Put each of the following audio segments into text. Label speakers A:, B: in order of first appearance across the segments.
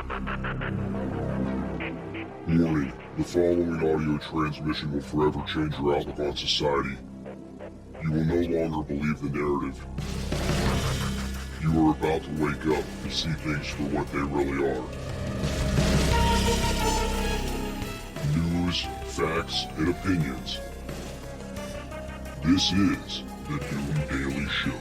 A: Warning, the following audio transmission will forever change your outlook on society. You will no longer believe the narrative. You are about to wake up to see things for what they really are. News, facts, and opinions. This is the Doom Daily Show.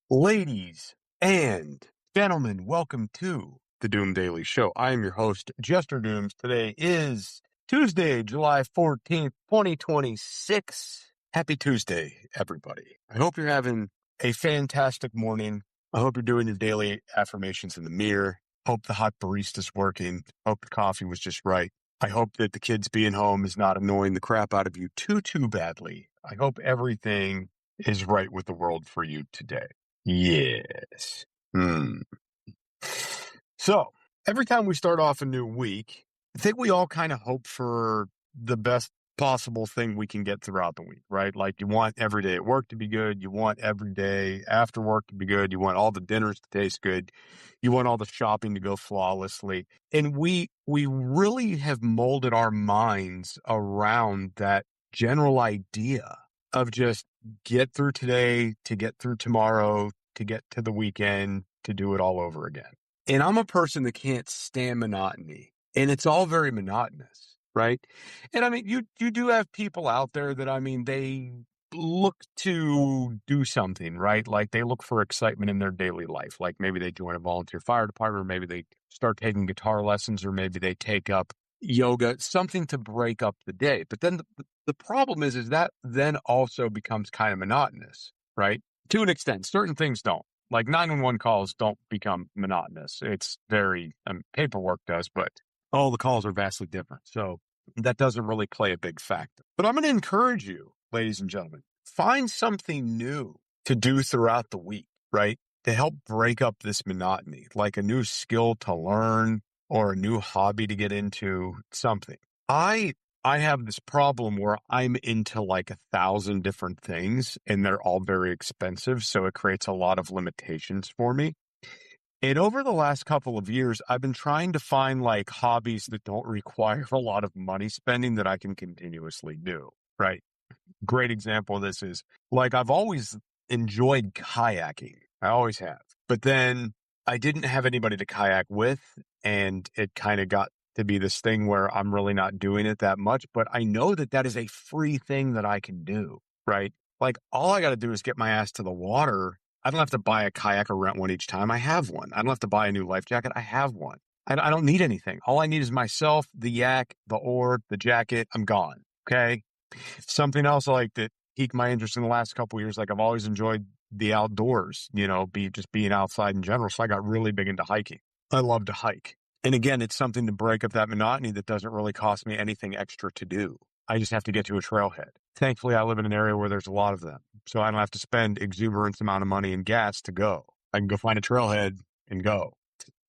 B: Ladies and gentlemen, welcome to the Doom Daily Show. I am your host, Jester Dooms. Today is Tuesday, July 14th, 2026. Happy Tuesday, everybody. I hope you're having a fantastic morning. I hope you're doing your daily affirmations in the mirror. Hope the hot barista's working. Hope the coffee was just right. I hope that the kids being home is not annoying the crap out of you too badly. I hope everything is right with the world for you today. Yes. So, every time we start off a new week, I think we all kind of hope for the best possible thing we can get throughout the week, right? Like you want every day at work to be good. You want every day after work to be good. You want all the dinners to taste good. You want all the shopping to go flawlessly. And we really have molded our minds around that general idea of just get through today to get through tomorrow to get to the weekend to do it all over again. And I'm a person that can't stand monotony, and it's all very monotonous, right? And I mean, you do have people out there that, I mean, they look to do something, right? Like they look for excitement in their daily life. Like maybe they join a volunteer fire department, or maybe they start taking guitar lessons, or maybe they take up yoga, something to break up the day. But then the problem is that then also becomes kind of monotonous, right? To an extent. Certain things don't. Like 911 calls don't become monotonous. It's very, paperwork does, but all the calls are vastly different. So that doesn't really play a big factor. But I'm going to encourage you, ladies and gentlemen, find something new to do throughout the week, right? To help break up this monotony, like a new skill to learn or a new hobby to get into, something. I have this problem where I'm into like 1,000 different things and they're all very expensive. So it creates a lot of limitations for me. And over the last couple of years, I've been trying to find like hobbies that don't require a lot of money spending that I can continuously do, right? Great example of this is like I've always enjoyed kayaking. I always have. But then I didn't have anybody to kayak with, and it kind of got to be this thing where I'm really not doing it that much, but I know that that is a free thing that I can do, right? Like all I got to do is get my ass to the water. I don't have to buy a kayak or rent one each time. I have one. I don't have to buy a new life jacket. I have one. I don't need anything. All I need is myself, the yak, the oar, the jacket. I'm gone. Okay. Something else I like that piqued my interest in the last couple of years. Like I've always enjoyed the outdoors, just being outside in general. So I got really big into hiking. I love to hike. And again, it's something to break up that monotony that doesn't really cost me anything extra to do. I just have to get to a trailhead. Thankfully, I live in an area where there's a lot of them. So I don't have to spend exuberant amount of money in gas to go. I can go find a trailhead and go.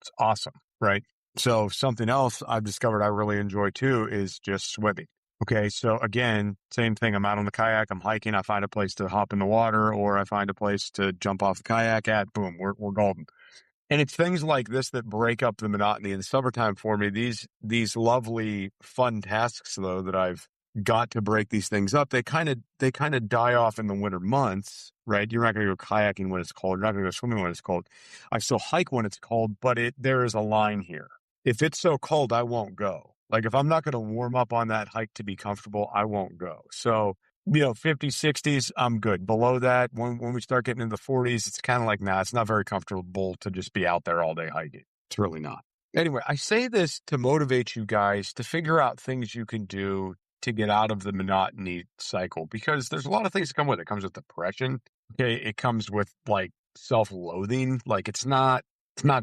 B: It's awesome, right? So something else I've discovered I really enjoy too is just swimming. Okay, so again, same thing. I'm out on the kayak, I'm hiking, I find a place to hop in the water, or I find a place to jump off the kayak at, boom, we're golden. And it's things like this that break up the monotony in the summertime for me. These lovely, fun tasks, though, that I've got to break these things up, they kind of die off in the winter months, right? You're not going to go kayaking when it's cold. You're not going to go swimming when it's cold. I still hike when it's cold, but there is a line here. If it's so cold, I won't go. Like if I'm not going to warm up on that hike to be comfortable, I won't go. So 50s, 60s, I'm good. Below that, when we start getting into the 40s, it's kind of like, nah, it's not very comfortable to just be out there all day hiking. It's really not. Anyway, I say this to motivate you guys to figure out things you can do to get out of the monotony cycle, because there's a lot of things that come with it. It comes with depression. Okay. It comes with like self-loathing. Like it's not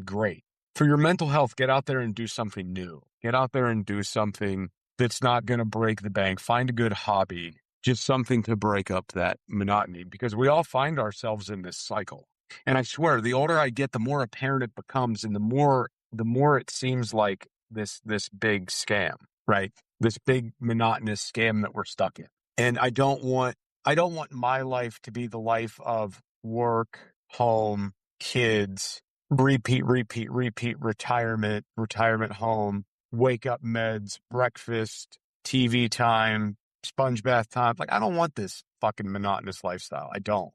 B: great. For your mental health, get out there and do something new. Get out there and do something that's not going to break the bank. Find a good hobby. Just something to break up that monotony, because we all find ourselves in this cycle. And I swear, the older I get, the more apparent it becomes, and the more it seems like this big scam, right? This big monotonous scam that we're stuck in. And I don't want my life to be the life of work, home, kids, repeat, retirement home, wake up meds, breakfast, TV time, sponge bath time. Like, I don't want this fucking monotonous lifestyle. I don't.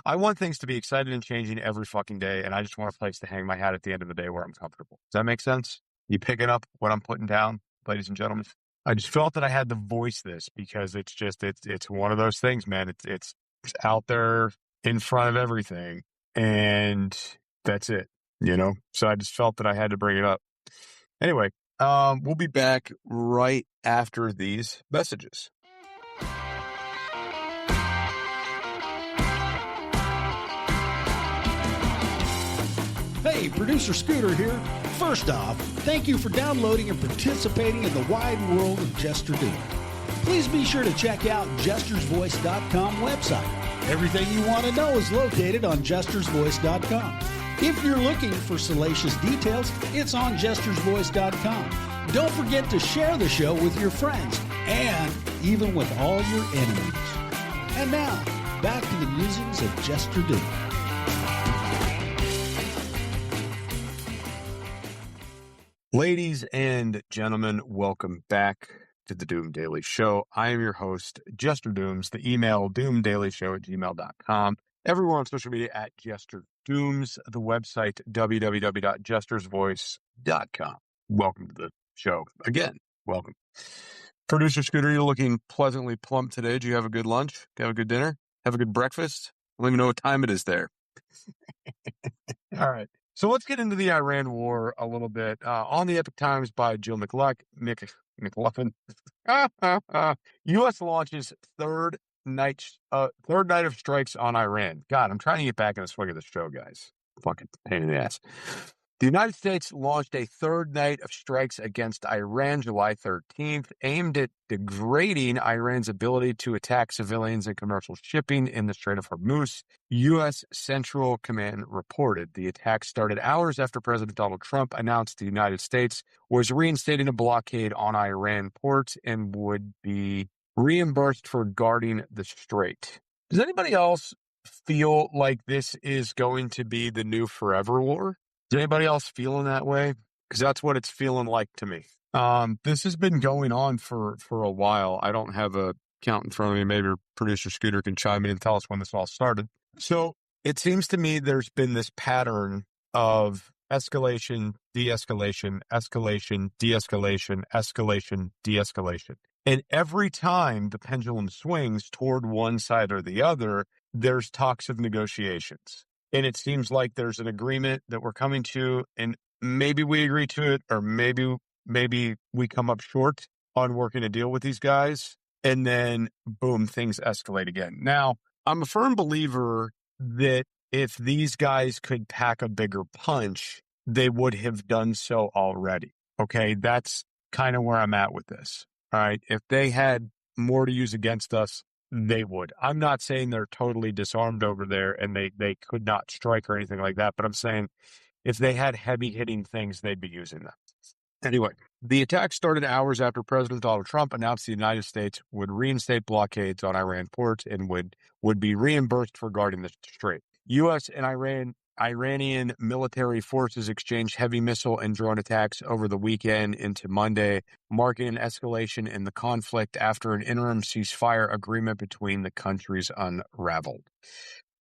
B: I want things to be exciting and changing every fucking day, and I just want a place to hang my hat at the end of the day where I'm comfortable. Does that make sense? You picking up what I'm putting down, ladies and gentlemen? I just felt that I had to voice this because it's just, it's one of those things, man. It's out there in front of everything, and that's it, you know? So I just felt that I had to bring it up. Anyway, we'll be back right after these messages.
C: Hey, Producer Scooter here. First off, thank you for downloading and participating in the wide world of Jester Doom. Please be sure to check out jestersvoice.com website. Everything you want to know is located on jestersvoice.com. If you're looking for salacious details, it's on jestersvoice.com. Don't forget to share the show with your friends and even with all your enemies. And now, back to the musings of Jester Doom.
B: Ladies and gentlemen, welcome back to the Doom Daily Show. I am your host, Jester Dooms. The email, doomdailyshow@gmail.com. Everywhere on social media at Jester Dooms. The website, www.jestersvoice.com. Welcome to the show. Again, welcome. Producer Scooter, you're looking pleasantly plump today. Do you have a good lunch? Have a good dinner? Have a good breakfast? I don't even know what time it is there. All right. So let's get into the Iran war a little bit. On the Epic Times by Jill McLaughlin. U.S. launches third night of strikes on Iran. God, I'm trying to get back in the swing of the show, guys. Fucking pain in the ass. The United States launched a third night of strikes against Iran July 13th, aimed at degrading Iran's ability to attack civilians and commercial shipping in the Strait of Hormuz. U.S. Central Command reported the attack started hours after President Donald Trump announced the United States was reinstating a blockade on Iran ports and would be reimbursed for guarding the strait. Does anybody else feel like this is going to be the new forever war? Is anybody else feeling that way? Because that's what it's feeling like to me. This has been going on for a while. I don't have a count in front of me. Maybe Producer Scooter can chime in and tell us when this all started. So it seems to me there's been this pattern of escalation, de-escalation, escalation, de-escalation, escalation, de-escalation. And every time the pendulum swings toward one side or the other, there's talks of negotiations. And it seems like there's an agreement that we're coming to, and maybe we agree to it, or maybe we come up short on working a deal with these guys, and then boom, things escalate again. Now, I'm a firm believer that if these guys could pack a bigger punch, they would have done so already. Okay, that's kind of where I'm at with this. All right, if they had more to use against us, they would. I'm not saying they're totally disarmed over there and they could not strike or anything like that, but I'm saying if they had heavy hitting things, they'd be using them. Anyway, the attack started hours after President Donald Trump announced the United States would reinstate blockades on Iran ports and would be reimbursed for guarding the strait. U.S. and Iranian military forces exchanged heavy missile and drone attacks over the weekend into Monday, marking an escalation in the conflict after an interim ceasefire agreement between the countries unraveled.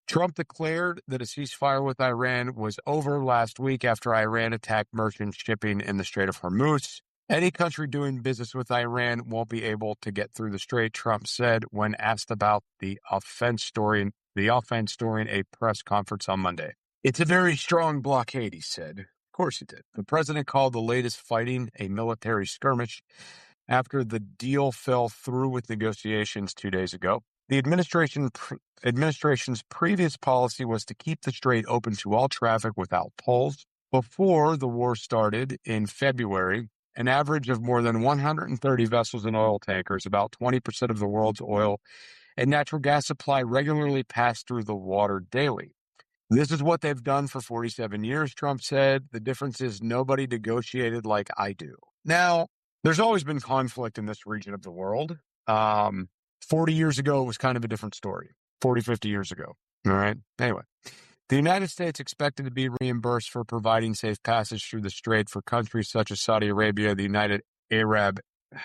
B: Trump declared that a ceasefire with Iran was over last week after Iran attacked merchant shipping in the Strait of Hormuz. Any country doing business with Iran won't be able to get through the strait, Trump said when asked about the offense during a press conference on Monday. It's a very strong blockade, he said. Of course he did. The president called the latest fighting a military skirmish after the deal fell through with negotiations 2 days ago. The administration's previous policy was to keep the strait open to all traffic without tolls. Before the war started in February, an average of more than 130 vessels and oil tankers, about 20% of the world's oil and natural gas supply, regularly passed through the water daily. This is what they've done for 47 years, Trump said. The difference is nobody negotiated like I do. Now, there's always been conflict in this region of the world. 40 years ago, it was kind of a different story. 40, 50 years ago. All right. Anyway, The United States expected to be reimbursed for providing safe passage through the strait for countries such as Saudi Arabia, the United Arab,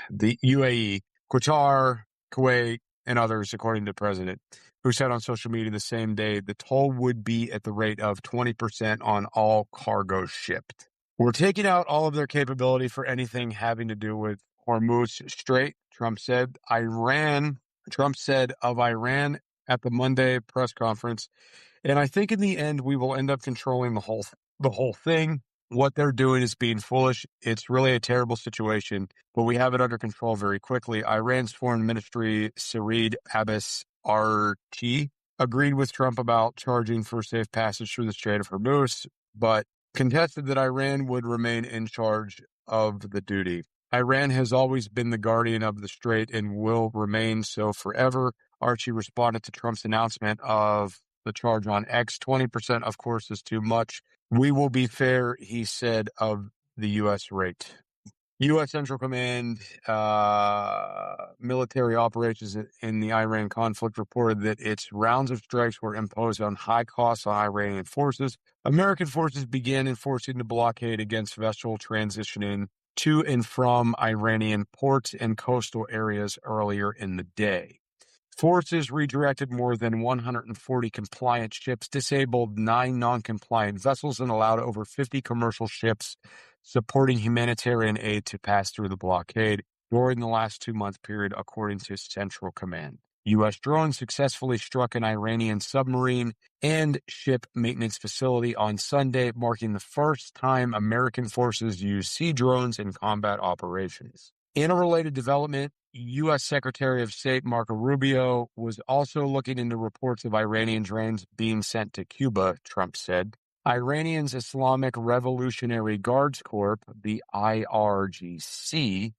B: the UAE, Qatar, Kuwait, and others, according to the president, who said on social media the same day the toll would be at the rate of 20% on all cargo shipped. We're taking out all of their capability for anything having to do with Hormuz Strait, Trump said. Trump said of Iran at the Monday press conference, and I think in the end we will end up controlling the whole thing. What they're doing is being foolish. It's really a terrible situation, but we have it under control very quickly. Iran's foreign ministry, Saeed Abbas Archi, agreed with Trump about charging for safe passage through the Strait of Hormuz, but contested that Iran would remain in charge of the duty. Iran has always been the guardian of the strait and will remain so forever. Archie responded to Trump's announcement of the charge on X. 20%, of course, is too much. We will be fair, he said, of the U.S. rate. U.S. Central Command military operations in the Iran conflict reported that its rounds of strikes were imposed on high costs on Iranian forces. American forces began enforcing the blockade against vessel transitioning to and from Iranian ports and coastal areas earlier in the day. Forces redirected more than 140 compliant ships, disabled 9 non-compliant vessels, and allowed over 50 commercial ships supporting humanitarian aid to pass through the blockade during the last 2-month period, according to Central Command. U.S. drones successfully struck an Iranian submarine and ship maintenance facility on Sunday, marking the first time American forces used sea drones in combat operations. In a related development, U.S. Secretary of State Marco Rubio was also looking into reports of Iranian drones being sent to Cuba, Trump said. Iranian's Islamic Revolutionary Guards Corps, the IRGC,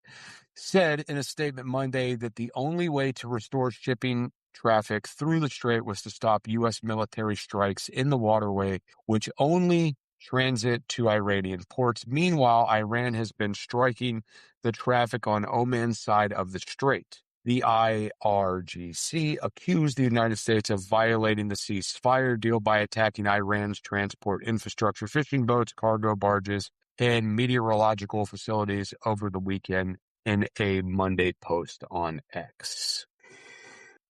B: said in a statement Monday that the only way to restore shipping traffic through the strait was to stop U.S. military strikes in the waterway, which only transit to Iranian ports. Meanwhile, Iran has been striking the traffic on Oman's side of the strait. The IRGC accused the United States of violating the ceasefire deal by attacking Iran's transport infrastructure, fishing boats, cargo barges, and meteorological facilities over the weekend in a Monday post on X.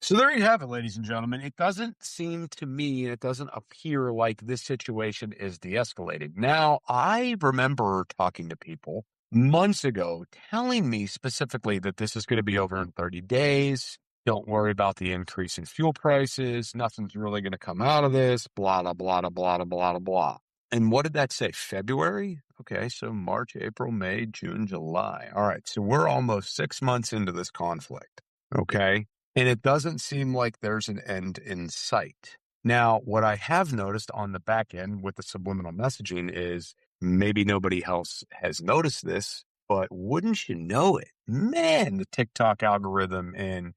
B: So there you have it, ladies and gentlemen. It doesn't seem to me, and it doesn't appear like this situation is de-escalating. Now, I remember talking to people months ago telling me specifically that this is going to be over in 30 days. Don't worry about the increase in fuel prices. Nothing's really going to come out of this. Blah, blah, blah, blah, blah, blah, blah. And what did that say? February? Okay, so March, April, May, June, July. All right, so we're almost 6 months into this conflict. Okay? And it doesn't seem like there's an end in sight. Now, what I have noticed on the back end with the subliminal messaging is maybe nobody else has noticed this, but wouldn't you know it? Man, the TikTok algorithm and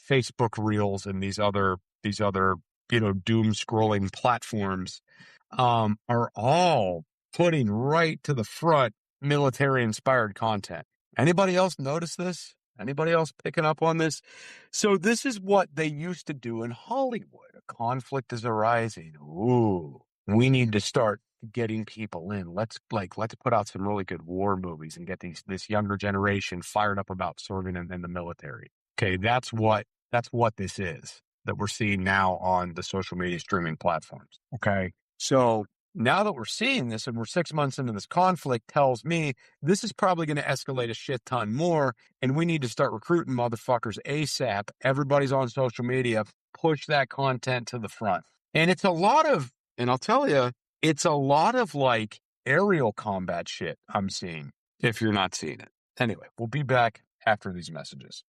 B: Facebook Reels and these other doom scrolling platforms are all putting right to the front military inspired content. Anybody else notice this? Anybody else picking up on this? So this is what they used to do in Hollywood. A conflict is arising. Ooh, we need to start getting people in. Let's put out some really good war movies and get this younger generation fired up about serving in the military. Okay, that's what this is that we're seeing now on the social media streaming platforms. Okay, so now that we're seeing this and we're 6 months into this conflict, tells me this is probably going to escalate a shit ton more, and we need to start recruiting motherfuckers ASAP. Everybody's on social media. Push that content to the front. And it's a lot of, and I'll tell you, it's a lot of like aerial combat shit I'm seeing, if you're not seeing it. Anyway, we'll be back after these messages.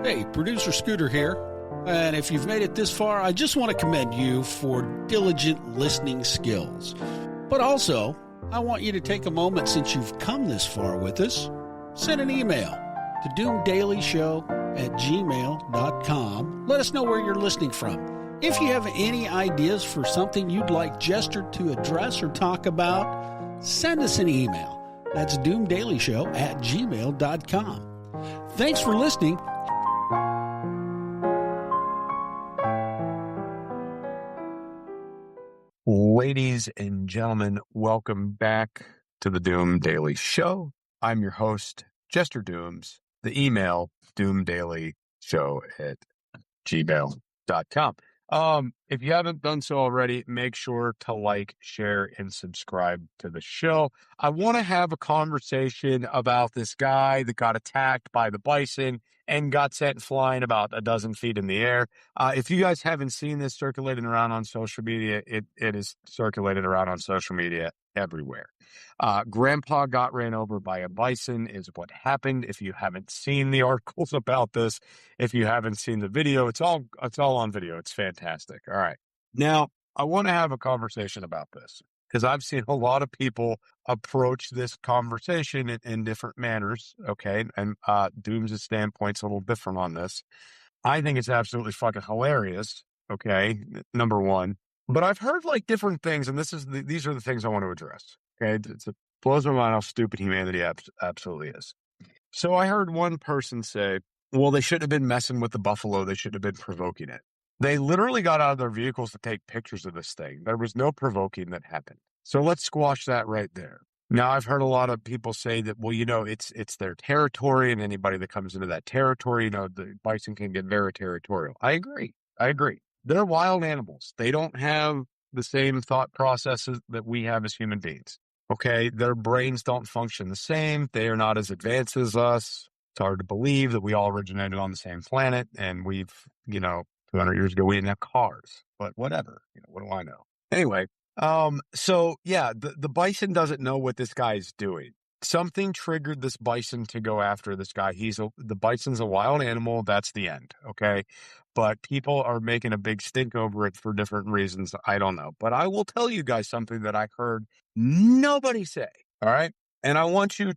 C: Hey, Producer Scooter here. And if you've made it this far, I just want to commend you for diligent listening skills. But also, I want you to take a moment, since you've come this far with us, send an email to doomdailyshow@gmail.com. Let us know where you're listening from. If you have any ideas for something you'd like Jester to address or talk about, send us an email. That's doomdailyshow@gmail.com. Thanks for listening.
B: Ladies and gentlemen, welcome back to the Doom Daily Show. I'm your host, Jester Dooms. The email, doomdailyshow@gmail.com. If you haven't done so already, make sure to like, share, and subscribe to the show. I want to have a conversation about this guy that got attacked by the Bison and got sent flying about a dozen feet in the air. If you guys haven't seen this circulating around on social media, it is circulated around on social media everywhere. Grandpa got ran over by a bison is what happened. If you haven't seen the articles about this, if you haven't seen the video, it's all on video. It's fantastic. All right. Now, I want to have a conversation about this because I've seen a lot of people approach this conversation in different manners. Okay. And Doom's standpoint's a little different on this. I think it's absolutely fucking hilarious. Okay. Number one. But I've heard like different things, and these are the things I want to address. Okay. It blows my mind how stupid humanity absolutely is. So I heard one person say, well, they shouldn't have been messing with the buffalo. They should have been provoking it. They literally got out of their vehicles to take pictures of this thing. There was no provoking that happened. So let's squash that right there. Now, I've heard a lot of people say that, well, it's their territory, and anybody that comes into that territory, the bison can get very territorial. I agree. They're wild animals. They don't have the same thought processes that we have as human beings. Okay, their brains don't function the same. They are not as advanced as us. It's hard to believe that we all originated on the same planet, and 200 years ago, we didn't have cars, but whatever. What do I know? Anyway, so yeah, the bison doesn't know what this guy's doing. Something triggered this bison to go after this guy. The bison's a wild animal. That's the end. Okay. But people are making a big stink over it for different reasons. I don't know. But I will tell you guys something that I heard nobody say. All right. And I'm going to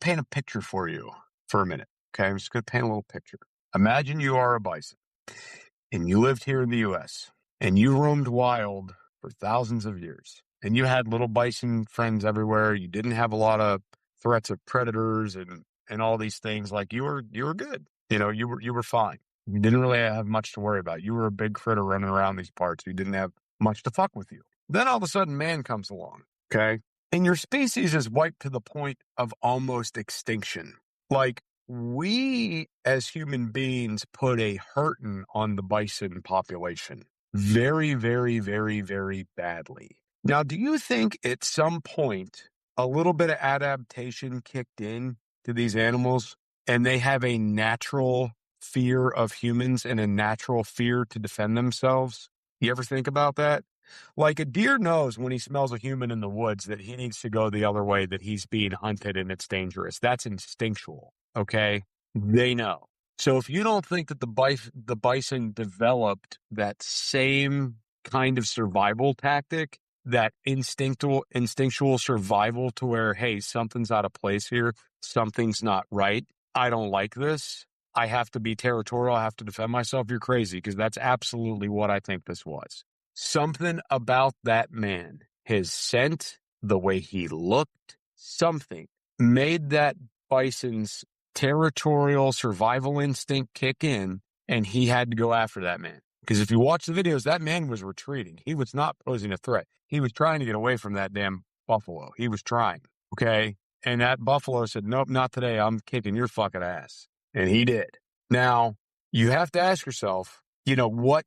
B: paint a picture for you for a minute. Okay. I'm just going to paint a little picture. Imagine you are a bison and you lived here in the U.S. and you roamed wild for thousands of years. And you had little bison friends everywhere. You didn't have a lot of threats of predators and all these things. Like you were good. You were fine. You didn't really have much to worry about. You were a big critter running around these parts. You didn't have much to fuck with you. Then all of a sudden, man comes along. Okay, and your species is wiped to the point of almost extinction. Like we, as human beings, put a hurting on the bison population very, very, very, very badly. Now, do you think at some point a little bit of adaptation kicked in to these animals and they have a natural fear of humans and a natural fear to defend themselves? You ever think about that? Like a deer knows when he smells a human in the woods that he needs to go the other way, that he's being hunted and it's dangerous. That's instinctual, okay? They know. So if you don't think that the bison developed that same kind of survival tactic, that instinctual survival to where, hey, something's out of place here, something's not right, I don't like this, I have to be territorial, I have to defend myself, you're crazy, because that's absolutely what I think this was. Something about that man, his scent, the way he looked, something made that bison's territorial survival instinct kick in, and he had to go after that man. Because if you watch the videos, that man was retreating. He was not posing a threat. He was trying to get away from that damn buffalo. He was trying, okay? And that buffalo said, nope, not today. I'm kicking your fucking ass. And he did. Now, you have to ask yourself, what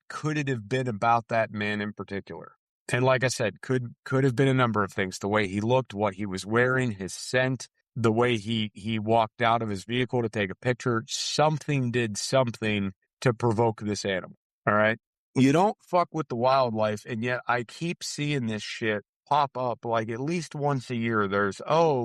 B: could it have been about that man in particular? And like I said, could have been a number of things. The way he looked, what he was wearing, his scent, the way he walked out of his vehicle to take a picture. Something did something to provoke this animal. All right. You don't fuck with the wildlife. And yet I keep seeing this shit pop up like at least once a year. There's,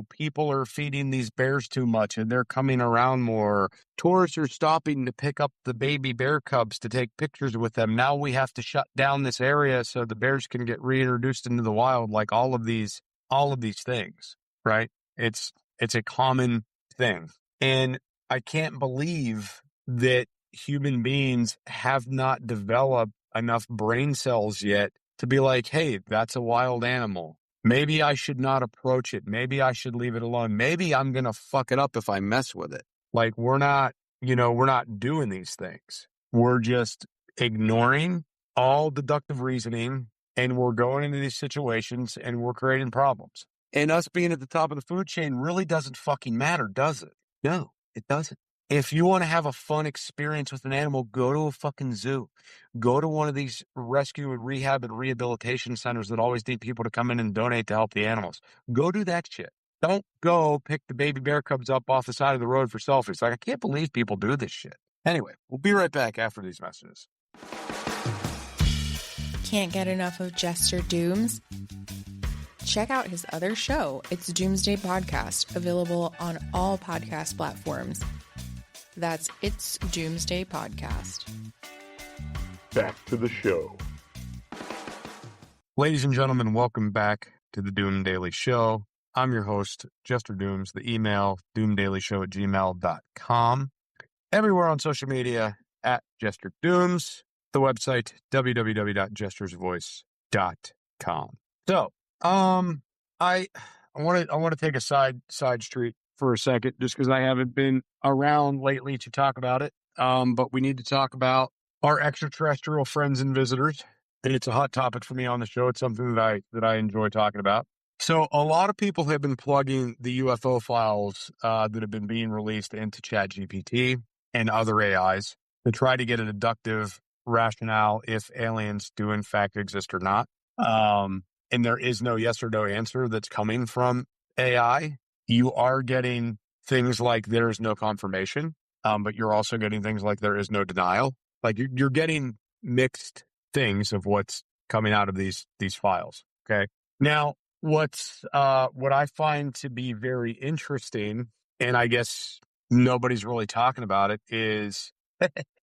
B: people are feeding these bears too much and they're coming around more. Tourists are stopping to pick up the baby bear cubs to take pictures with them. Now we have to shut down this area so the bears can get reintroduced into the wild. Like all of these things, right? It's a common thing. And I can't believe that human beings have not developed enough brain cells yet to be like, hey, that's a wild animal. Maybe I should not approach it. Maybe I should leave it alone. Maybe I'm going to fuck it up if I mess with it. Like we're not doing these things. We're just ignoring all deductive reasoning and we're going into these situations and we're creating problems. And us being at the top of the food chain really doesn't fucking matter, does it? No, it doesn't. If you want to have a fun experience with an animal, go to a fucking zoo. Go to one of these rescue and rehab and rehabilitation centers that always need people to come in and donate to help the animals. Go do that shit. Don't go pick the baby bear cubs up off the side of the road for selfies. Like, I can't believe people do this shit. Anyway, we'll be right back after these messages.
D: Can't get enough of Jester Dooms? Check out his other show, It's Doomsday Podcast, available on all podcast platforms. That's It's Doomsday Podcast.
A: Back to the show.
B: Ladies and gentlemen, welcome back to the Doom Daily Show. I'm your host, Jester Dooms. The email, doomdailyshow@gmail.com. Everywhere on social media, at Jester Dooms. The website, www.jestersvoice.com. So, I want to take a side street for a second, just because I haven't been around lately to talk about it. But we need to talk about our extraterrestrial friends and visitors, and it's a hot topic for me on the show. It's something that I enjoy talking about. So, a lot of people have been plugging the UFO files that have been being released into ChatGPT and other AIs to try to get a deductive rationale if aliens do in fact exist or not. And there is no yes or no answer that's coming from AI. You are getting things like there is no confirmation, but you're also getting things like there is no denial. Like you're getting mixed things of what's coming out of these files. Okay. Now, what I find to be very interesting, and I guess nobody's really talking about it, is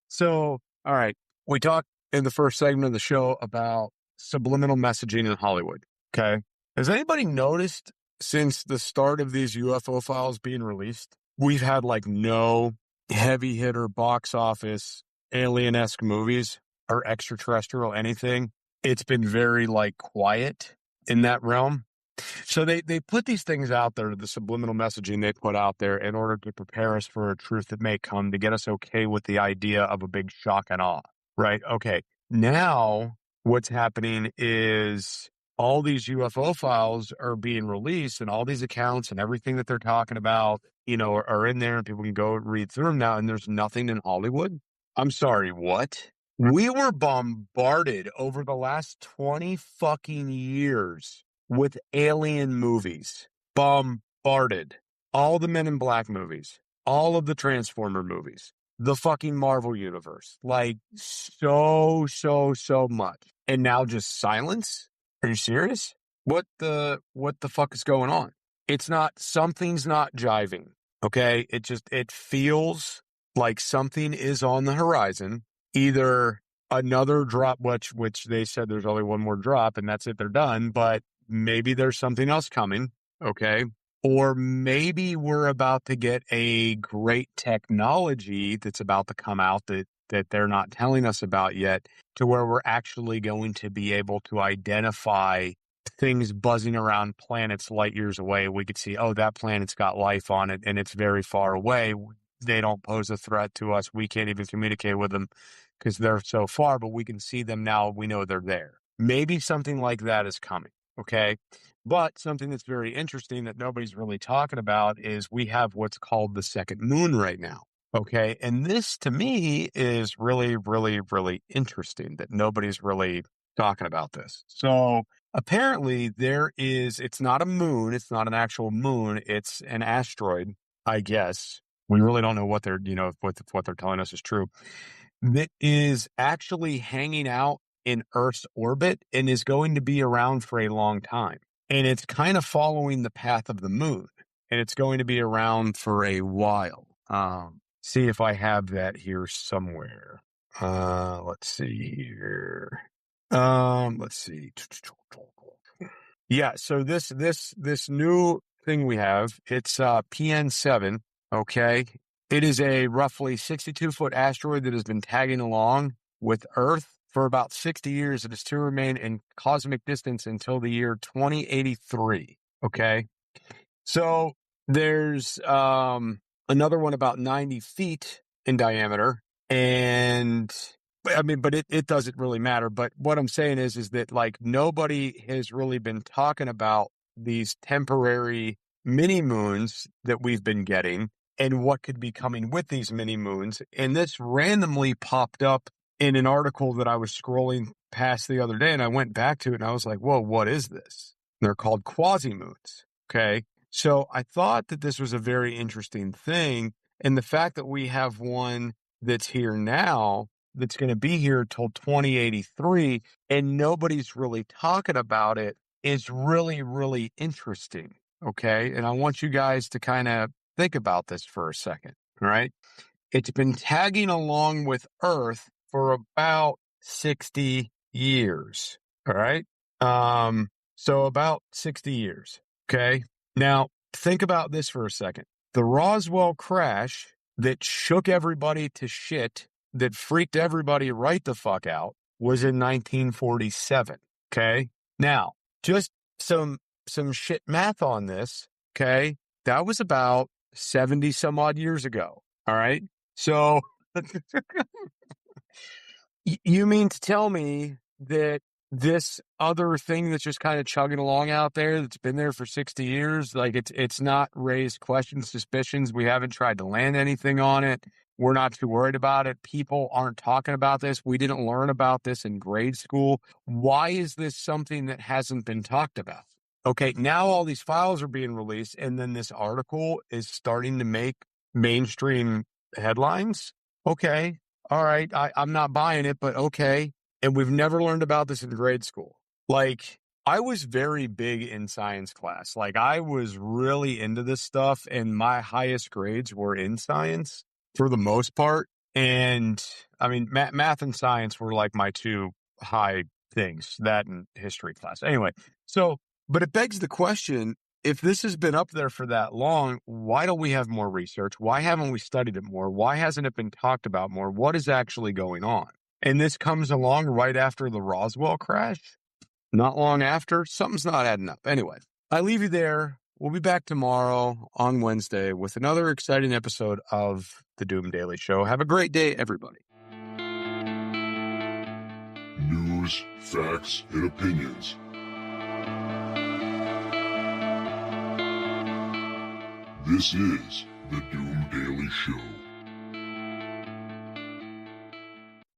B: so, all right, we talked in the first segment of the show about subliminal messaging in Hollywood. Okay. Has anybody noticed since the start of these UFO files being released, we've had like no heavy hitter box office alien-esque movies or extraterrestrial anything? It's been very like quiet in that realm. So they put these things out there, the subliminal messaging they put out there in order to prepare us for a truth that may come, to get us okay with the idea of a big shock and awe, right? Okay. Now what's happening is all these UFO files are being released, and all these accounts and everything that they're talking about, are in there, and people can go read through them now, and there's nothing in Hollywood. I'm sorry, what? We were bombarded over the last 20 fucking years with alien movies. Bombarded. All the Men in Black movies. All of the Transformer movies. The fucking Marvel universe. Like, so much. And now just silence? Are you serious? What the fuck is going on? Something's not jiving. Okay? It feels like something is on the horizon. Either another drop, which they said there's only one more drop and that's it, they're done, but maybe there's something else coming, okay? Or maybe we're about to get a great technology that's about to come out that they're not telling us about yet, to where we're actually going to be able to identify things buzzing around planets light years away. We could see, oh, that planet's got life on it and it's very far away. They don't pose a threat to us. We can't even communicate with them because they're so far, but we can see them now. We know they're there. Maybe something like that is coming, okay? But something that's very interesting that nobody's really talking about is we have what's called the second moon right now, okay? And this, to me, is really, really, really interesting that nobody's really talking about this. So apparently it's not a moon. It's not an actual moon. It's an asteroid, I guess. We really don't know what they're, what they're telling us is true. That is actually hanging out in Earth's orbit and is going to be around for a long time. And it's kind of following the path of the moon. And it's going to be around for a while. See if I have that here somewhere. Let's see here. Let's see. Yeah, so this new thing we have, it's PN7. Okay. It is a roughly 62-foot asteroid that has been tagging along with Earth for about 60 years. It is to remain in cosmic distance until the year 2083. Okay. So there's another one about 90 feet in diameter, and I mean, but it doesn't really matter. But what I'm saying is that like nobody has really been talking about these temporary mini moons that we've been getting and what could be coming with these mini moons. And this randomly popped up in an article that I was scrolling past the other day, and I went back to it and I was like, whoa, what is this? And they're called quasi-moons. Okay. So I thought that this was a very interesting thing. And the fact that we have one that's here now, that's going to be here till 2083, and nobody's really talking about it is really, really interesting. Okay. And I want you guys to kind of think about this for a second. All right. It's been tagging along with Earth for about 60 years. All right. So about 60 years. Okay. Now think about this for a second. The Roswell crash that shook everybody to shit, that freaked everybody right the fuck out, was in 1947. Okay. Now, just some shit math on this. Okay. That was about 70 some odd years ago. All right. So you mean to tell me that this other thing that's just kind of chugging along out there, that's been there for 60 years, like it's not raised questions, suspicions. We haven't tried to land anything on it. We're not too worried about it. People aren't talking about this. We didn't learn about this in grade school. Why is this something that hasn't been talked about? Okay, now all these files are being released, and then this article is starting to make mainstream headlines. Okay, all right, I'm not buying it, but okay. And we've never learned about this in grade school. Like, I was very big in science class. Like, I was really into this stuff, and my highest grades were in science for the most part. And I mean, math and science were like my two high things, that and history class. Anyway, so, but it begs the question, if this has been up there for that long, why don't we have more research? Why haven't we studied it more? Why hasn't it been talked about more? What is actually going on? And this comes along right after the Roswell crash, not long after. Something's not adding up. Anyway, I leave you there. We'll be back tomorrow on Wednesday with another exciting episode of the Doom Daily Show. Have a great day, everybody.
A: News, facts, and opinions. This is the Doom Daily Show.